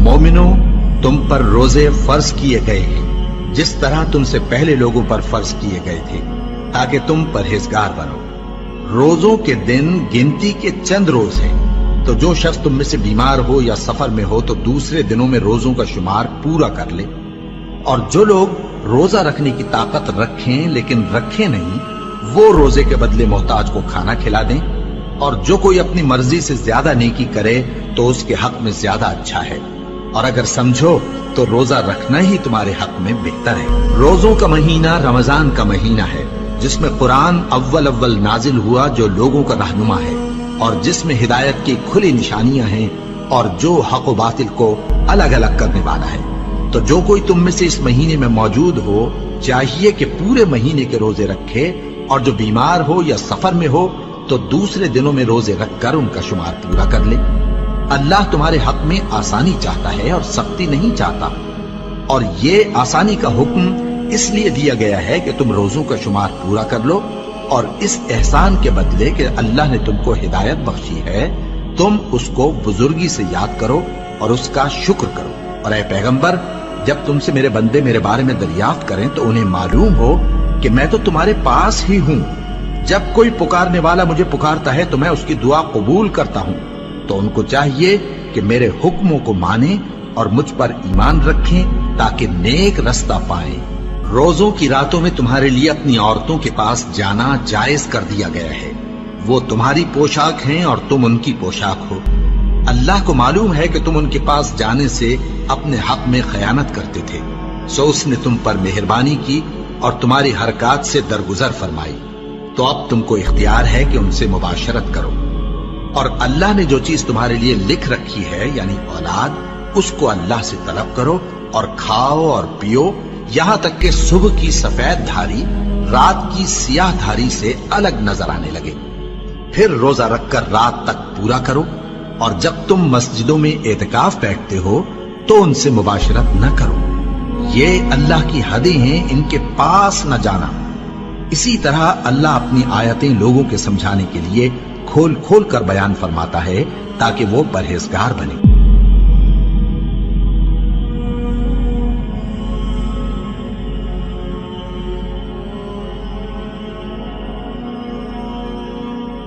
मोमिनो, तुम पर रोजे फर्ज किए गए हैं जिस तरह तुमसे पहले लोगों पर फर्ज किए गए थे, ताकि तुम परहेजगार बनो। रोजों के दिन गिनती के चंद रोज हैं, तो जो शख्स तुम में से बीमार हो या सफर में हो तो दूसरे दिनों में रोजों का शुमार पूरा कर ले। और जो लोग रोजा रखने की ताकत रखें लेकिन रखें नहीं, वो रोजे के बदले मोहताज को खाना खिला दें। और जो कोई अपनी मर्जी से ज्यादा नेकी करे तो उसके हक में ज्यादा अच्छा है। और अगर समझो तो रोजा रखना ही तुम्हारे हक में बेहतर है। रोजों का महीना रमजान का महीना है, जिसमें कुरान अव्वल नाजिल हुआ, जो लोगों का रहनुमा है और जिसमें हिदायत की खुली निशानियां हैं और जो हक व बातिल को अलग अलग करने वाला है। तो जो कोई तुम में से इस महीने में मौजूद हो, चाहिए कि पूरे महीने के रोजे रखे, और जो बीमार हो या सफर में हो तो दूसरे दिनों में रोजे रखकर उनका शुमार पूरा कर ले। अल्लाह तुम्हारे हक में आसानी चाहता है और सख्ती नहीं चाहता। और ये आसानी का हुक्म इसलिए दिया गया है कि तुम रोजों का शुमार पूरा कर लो, और इस एहसान के बदले कि अल्लाह ने तुमको हिदायत बख्शी है, तुम उसको बुजुर्गी से याद करो और उसका शुक्र करो। और ऐ पैगंबर, जब तुमसे मेरे बंदे मेरे बारे में दरियाफ्त करें तो उन्हें मालूम हो कि मैं तो तुम्हारे पास ही हूं। जब कोई पुकारने वाला मुझे पुकारता है तो मैं उसकी दुआ कबूल करता हूं। तो उनको चाहिए कि मेरे हुक्मों को माने और मुझ पर ईमान रखें, ताकि नेक रास्ता पाएं। रोजों की रातों में तुम्हारे लिए अपनी औरतों के पास जाना जायज कर दिया गया है। वो तुम्हारी पोशाक हैं और तुम उनकी पोशाक हो। अल्लाह को मालूम है कि तुम उनके पास जाने से अपने हक में खयानत करते थे, सो उसने तुम पर मेहरबानी की और तुम्हारी हरकत से दरगुजर फरमाई। तो अब तुमको इख्तियार है कि उनसे मुबाशरत करो। और अल्लाह ने जो चीज तुम्हारे लिए लिख रखी है, यानी औलाद, उसको अल्लाह से तलब करो और खाओ और पियो, यहां तक कि सुबह की सफेद धारी रात की सियाह धारी से अलग नजर आने लगे। फिर रोजा रखकर रात तक पूरा करो। और जब तुम मस्जिदों में एतकाफ बैठते हो तो उनसे मुबाशरत न करो। ये अल्लाह की हदें हैं, इनके पास न जाना। इसी तरह अल्लाह अपनी आयतें लोगों के समझाने के लिए खोल खोल कर बयान फरमाता है, ताकि वो परहेजगार बने।